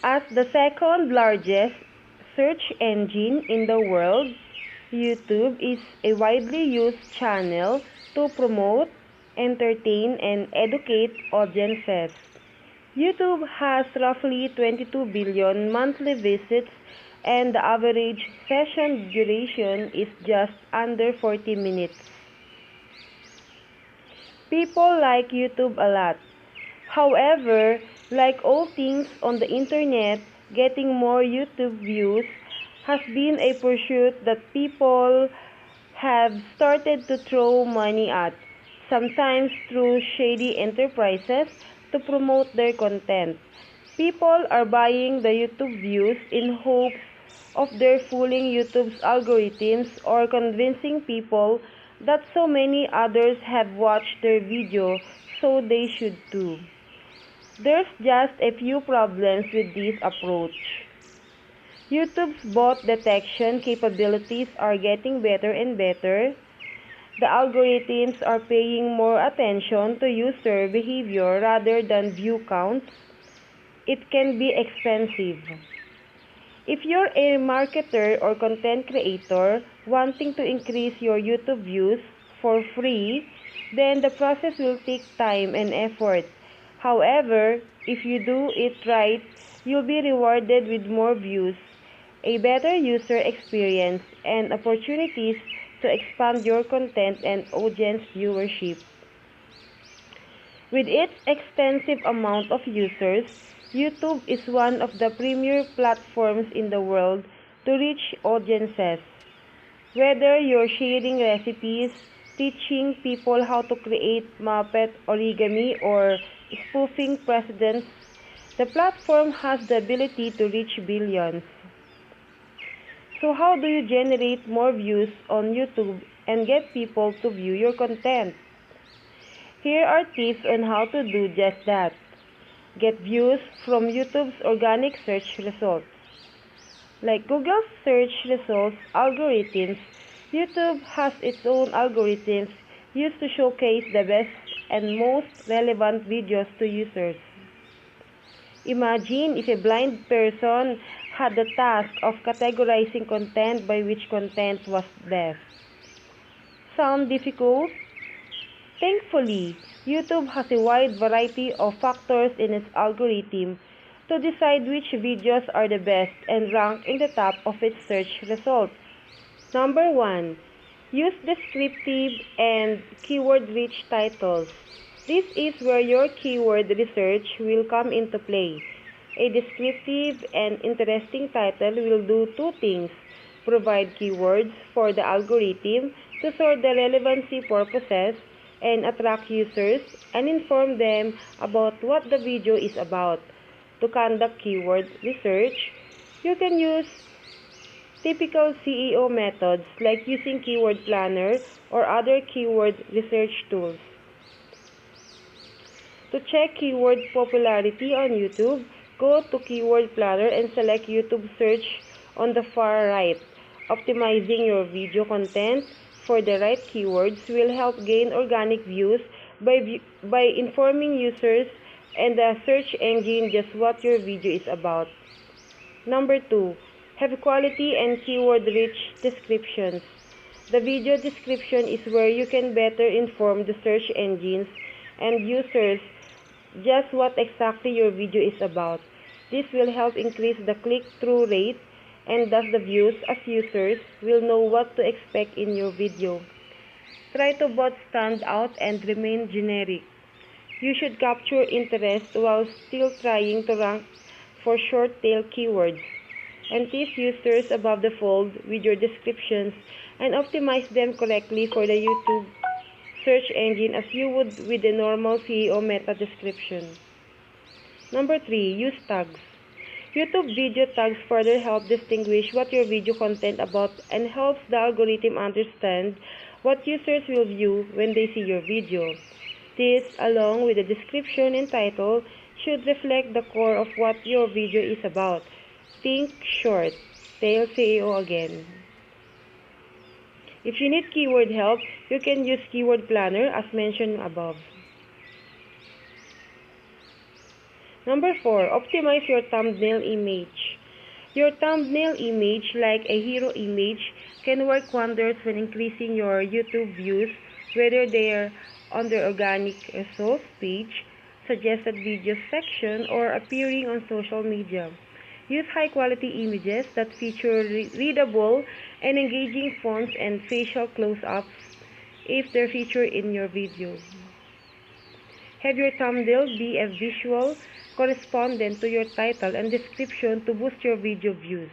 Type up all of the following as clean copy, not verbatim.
As the second largest search engine in the world, YouTube is a widely used channel to promote, entertain, and educate audiences. YouTube has roughly 22 billion monthly visits, and the average session duration is just under 40 minutes. People like YouTube a lot. However, like all things on the internet, getting more YouTube views has been a pursuit that people have started to throw money at, sometimes through shady enterprises to promote their content. People are buying the YouTube views in hopes of their fooling YouTube's algorithms or convincing people that so many others have watched their video, so they should too. There's just a few problems with this approach. YouTube's bot detection capabilities are getting better and better. The algorithms are paying more attention to user behavior rather than view counts. It can be expensive. If you're a marketer or content creator wanting to increase your YouTube views for free, then the process will take time and effort. However, if you do it right, you'll be rewarded with more views, a better user experience, and opportunities to expand your content and audience viewership. With its extensive amount of users, YouTube is one of the premier platforms in the world to reach audiences. Whether you're sharing recipes, teaching people how to create Muppet origami, or spoofing presidents, the platform has the ability to reach billions. So how do you generate more views on YouTube and get people to view your content? Here are tips on how to do just that. Get views from YouTube's organic search results. Like Google's search results algorithms, YouTube has its own algorithms used to showcase the best and most relevant videos to users. Imagine if a blind person had the task of categorizing content by which content was best. Sound difficult? Thankfully, YouTube has a wide variety of factors in its algorithm to decide which videos are the best and rank in the top of its search results. Number 1. Use descriptive and keyword-rich titles. This is where your keyword research will come into play. A descriptive and interesting title will do two things: provide keywords for the algorithm to sort the relevancy purposes and attract users and inform them about what the video is about. To conduct keyword research, you can use typical SEO methods like using Keyword Planner or other keyword research tools. To check keyword popularity on YouTube, go to Keyword Planner and select YouTube search on the far right. Optimizing your video content for the right keywords will help gain organic views by informing users and the search engine just what your video is about. Number 2. Have quality and keyword-rich descriptions. The video description is where you can better inform the search engines and users just what exactly your video is about. This will help increase the click-through rate and thus the views, as users will know what to expect in your video. Try to both stand out and remain generic. You should capture interest while still trying to rank for short-tail keywords, and tease users above the fold with your descriptions and optimize them correctly for the YouTube search engine as you would with a normal SEO meta description. Number 3. Use tags. YouTube video tags further help distinguish what your video content about and helps the algorithm understand what users will view when they see your video. This, along with the description and title, should reflect the core of what your video is about. Think short. Tail SEO again. If you need keyword help, you can use Keyword Planner as mentioned above. Number 4. Optimize your thumbnail image. Your thumbnail image, like a hero image, can work wonders when increasing your YouTube views, whether they are on the organic results page, suggested videos section, or appearing on social media. Use high-quality images that feature readable and engaging fonts and facial close-ups if they're featured in your video. Have your thumbnail be a visual correspondent to your title and description to boost your video views.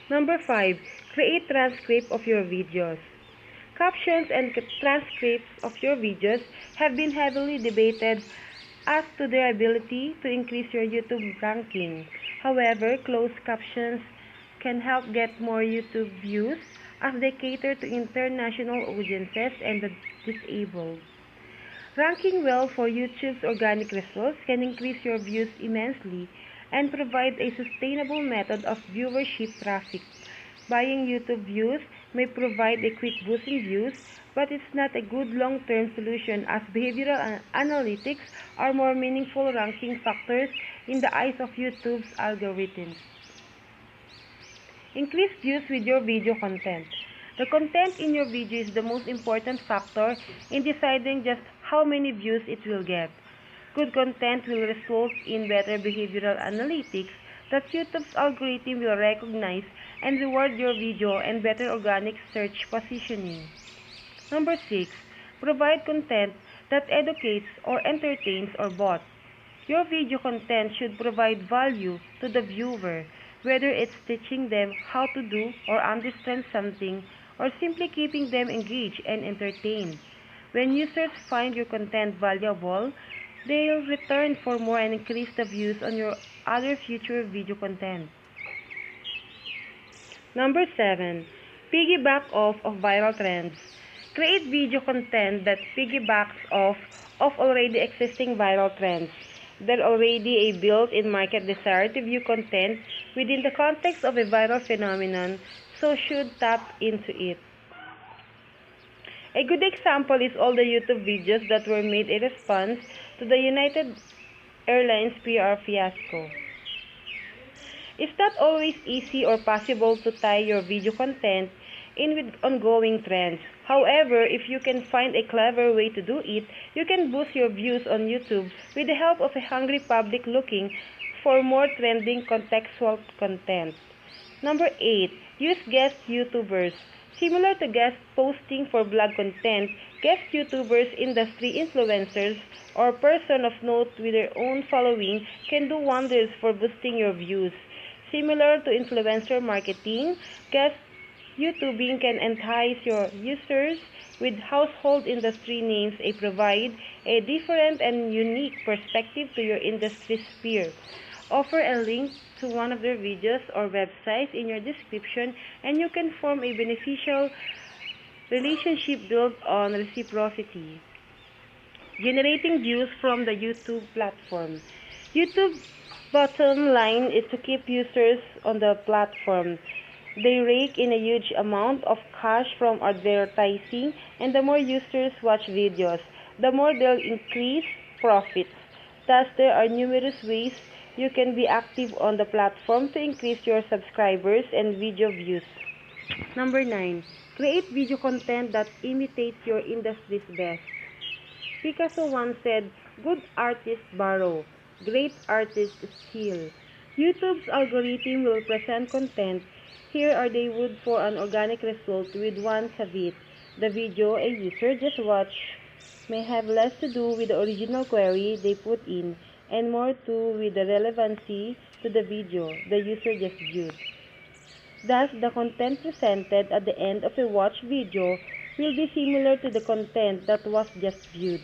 Number 5. Create transcript of your videos. Captions and transcripts of your videos have been heavily debated as to their ability to increase your YouTube ranking. However, closed captions can help get more YouTube views as they cater to international audiences and the disabled. Ranking well for YouTube's organic results can increase your views immensely and provide a sustainable method of viewership traffic. Buying YouTube views may provide a quick boost in views, but it's not a good long-term solution as behavioral analytics are more meaningful ranking factors in the eyes of YouTube's algorithms. Increase views with your video content. The content in your video is the most important factor in deciding just how many views it will get. Good content will result in better behavioral analytics that YouTube's algorithm will recognize and reward your video and better organic search positioning. Number 6. Provide content that educates or entertains or both. Your video content should provide value to the viewer, whether it's teaching them how to do or understand something or simply keeping them engaged and entertained. When users find your content valuable, they'll return for more and increase the views on your other future video content. Number 7. Piggyback off of viral trends. Create video content that piggybacks off of already existing viral trends. There's already a built-in market desire to view content within the context of a viral phenomenon, so should tap into it. A good example is all the YouTube videos that were made in response to the United Airlines PR fiasco. It's not always easy or possible to tie your video content in with ongoing trends. However, if you can find a clever way to do it, you can boost your views on YouTube with the help of a hungry public looking for more trending contextual content. Number 8. Use guest YouTubers. Similar to guest posting for blog content, guest YouTubers, industry influencers, or person of note with their own following can do wonders for boosting your views. Similar to influencer marketing, guest YouTubing can entice your users with household industry names and provide a different and unique perspective to your industry sphere. Offer a link to one of their videos or websites in your description and you can form a beneficial relationship built on reciprocity. Generating views from the YouTube platform. YouTube's bottom line is to keep users on the platform. They rake in a huge amount of cash from advertising, and the more users watch videos, the more they'll increase profits. Thus, there are numerous ways you can be active on the platform to increase your subscribers and video views. Number 9. Create video content that imitates your industry's best. Picasso once said, "Good artists borrow, great artists steal." YouTube's algorithm will present content here or they would for an organic result with one caveat. The video a user just watched may have less to do with the original query they put in and more to with the relevancy to the video the user just viewed. Thus, the content presented at the end of a watched video will be similar to the content that was just viewed.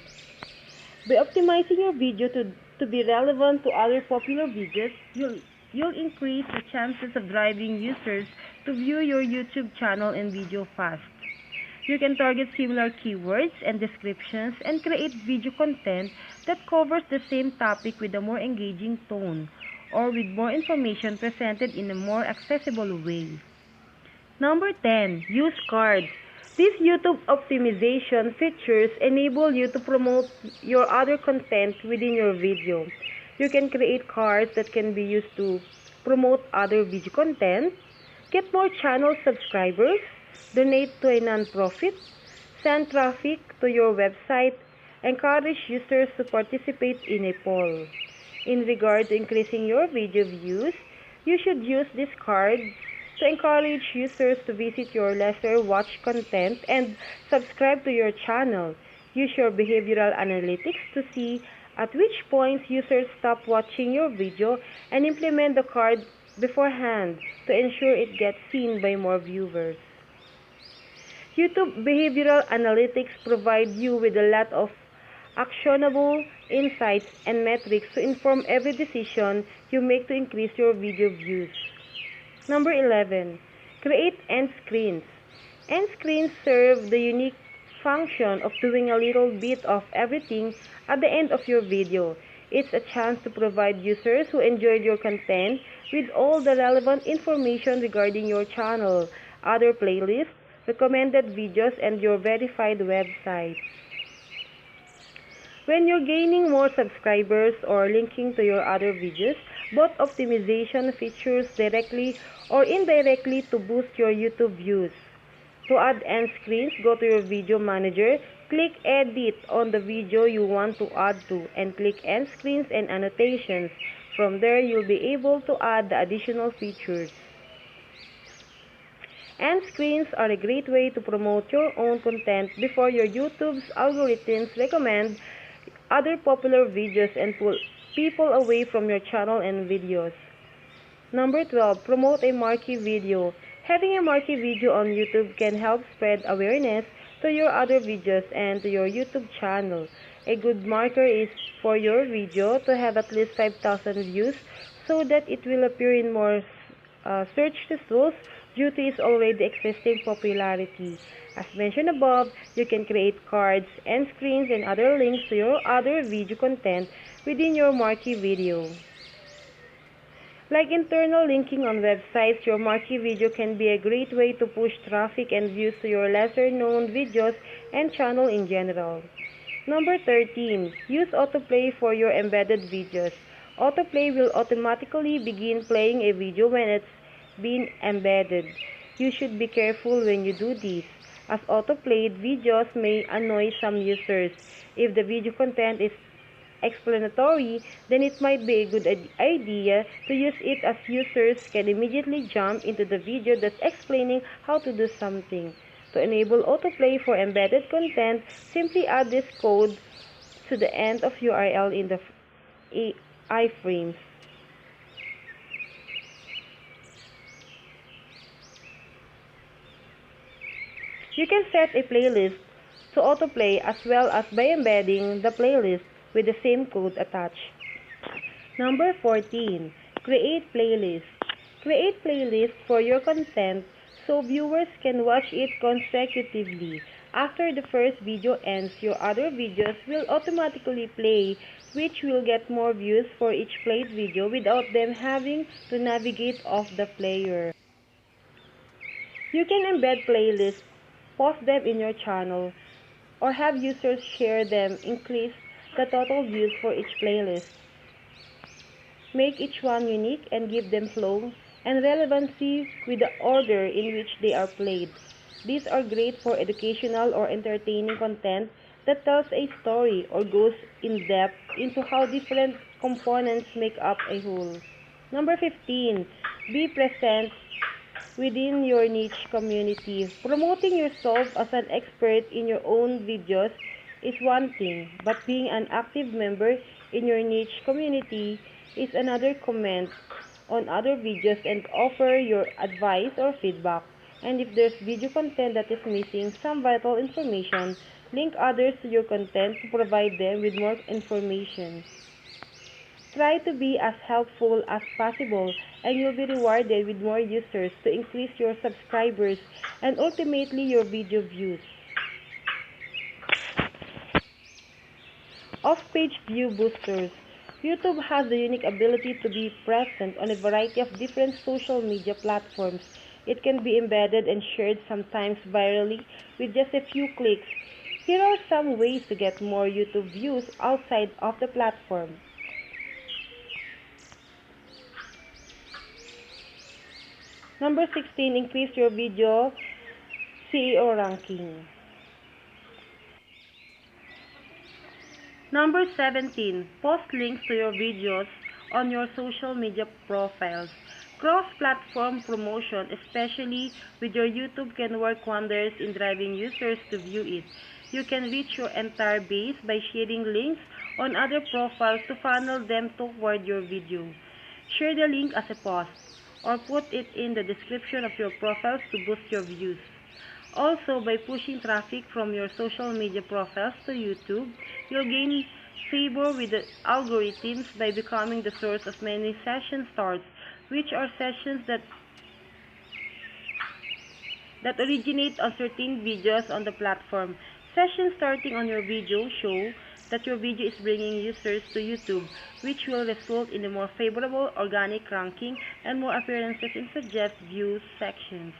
By optimizing your video to be relevant to other popular videos, you'll increase the chances of driving users to view your YouTube channel and video fast. You can target similar keywords and descriptions and create video content that covers the same topic with a more engaging tone or with more information presented in a more accessible way. Number 10. Use cards. These YouTube optimization features enable you to promote your other content within your video. You can create cards that can be used to promote other video content, get more channel subscribers, donate to a non-profit, send traffic to your website, encourage users to participate in a poll. In regard to increasing your video views, you should use these cards to encourage users to visit your lesser watched content and subscribe to your channel. Use your behavioral analytics to see at which points users stop watching your video and implement the card beforehand to ensure it gets seen by more viewers. YouTube behavioral analytics provide you with a lot of actionable insights and metrics to inform every decision you make to increase your video views. Number 11. Create end screens. End screens serve the unique function of doing a little bit of everything at the end of your video. It's a chance to provide users who enjoyed your content with all the relevant information regarding your channel, other playlists, recommended videos, and your verified website. When you're gaining more subscribers or linking to your other videos, both optimization features directly or indirectly to boost your YouTube views. To add end screens, go to your video manager, click edit on the video you want to add to, and click end screens and annotations. From there, you'll be able to add the additional features. End screens are a great way to promote your own content before your YouTube's algorithms recommend other popular videos and pull people away from your channel and videos. Number 12. Promote a marquee video. Having a marquee video on YouTube can help spread awareness to your other videos and to your YouTube channel. A good marker is for your video to have at least 5,000 views so that it will appear in more search results due to its already existing popularity. As mentioned above, you can create cards, end screens, and other links to your other video content within your marquee video. Like internal linking on websites, your marquee video can be a great way to push traffic and views to your lesser-known videos and channel in general. Number 13. Use autoplay for your embedded videos. Autoplay will automatically begin playing a video when it's been embedded. You should be careful when you do this, as autoplayed videos may annoy some users. If the video content is explanatory, then it might be a good idea to use it as users can immediately jump into the video that's explaining how to do something. To enable autoplay for embedded content, simply add this code to the end of URL in the iframes. You can set a playlist to autoplay as well as by embedding the playlist with the same code attached. Number 14. Create playlists. Create playlists for your content so viewers can watch it consecutively. After the first video ends, your other videos will automatically play, which will get more views for each played video without them having to navigate off the player. You can embed playlists, post them in your channel, or have users share them, increase the total views for each playlist. Make each one unique and give them flow and relevancy with the order in which they are played. These are great for educational or entertaining content that tells a story or goes in depth into how different components make up a whole. Number 15. Be present within your niche community. Promoting yourself as an expert in your own videos is one thing, but being an active member in your niche community is another comment. on other videos and offer your advice or feedback. And if there's video content that is missing some vital information, link others to your content to provide them with more information. Try to be as helpful as possible, and you'll be rewarded with more users to increase your subscribers and ultimately your video views. Off-page view boosters. YouTube has the unique ability to be present on a variety of different social media platforms. It can be embedded and shared sometimes virally with just a few clicks. Here are some ways to get more YouTube views outside of the platform. Number 16, increase your video SEO ranking. Number 17, post links to your videos on your social media profiles. Cross-platform promotion, especially with your YouTube, can work wonders in driving users to view it. You can reach your entire base by sharing links on other profiles to funnel them toward your video. Share the link as a post, or put it in the description of your profiles to boost your views. Also, by pushing traffic from your social media profiles to YouTube, you'll gain favor with the algorithms by becoming the source of many session starts, which are sessions that originate on certain videos on the platform. Sessions starting on your video show that your video is bringing users to YouTube, which will result in a more favorable organic ranking and more appearances in suggest views sections.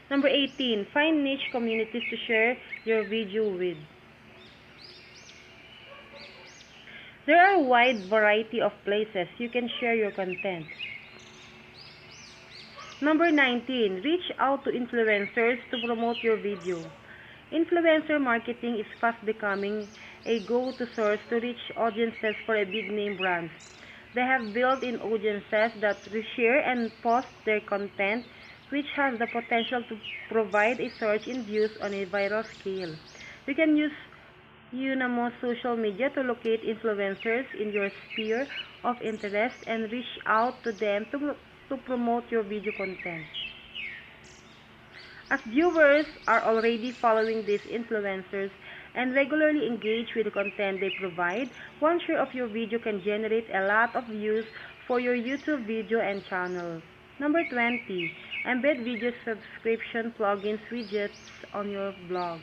Number 18, find niche communities to share your video with. There are a wide variety of places you can share your content. Number 19, reach out to influencers to promote your video. Influencer marketing is fast becoming a go-to source to reach audiences for a big-name brands. They have built-in audiences that reshare and post their content, which has the potential to provide a surge in views on a viral scale. You can use Unamos social media to locate influencers in your sphere of interest and reach out to them to promote your video content. As viewers are already following these influencers and regularly engage with the content they provide, one share of your video can generate a lot of views for your YouTube video and channel. Number 20, embed video subscription plugins widgets on your blog.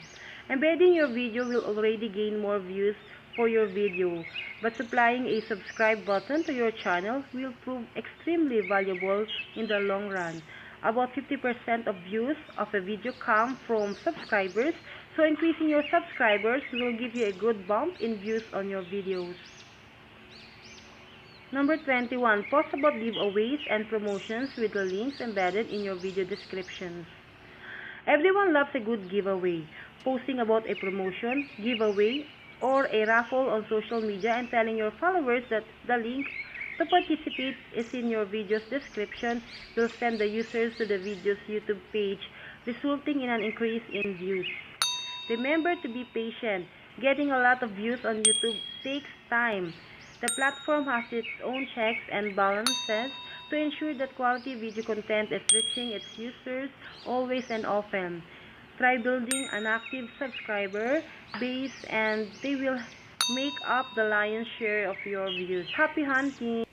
Embedding your video will already gain more views for your video, but supplying a subscribe button to your channel will prove extremely valuable in the long run. About 50% of views of a video come from subscribers, so increasing your subscribers will give you a good bump in views on your videos. Number 21, post about giveaways and promotions with the links embedded in your video descriptions. Everyone loves a good giveaway. Posting about a promotion, giveaway, or a raffle on social media and telling your followers that the link to participate is in your video's description will send the users to the video's YouTube page, resulting in an increase in views. Remember to be patient. Getting a lot of views on YouTube takes time. The platform has its own checks and balances to ensure that quality video content is reaching its users always and often. Try building an active subscriber base and they will make up the lion's share of your views. Happy hunting!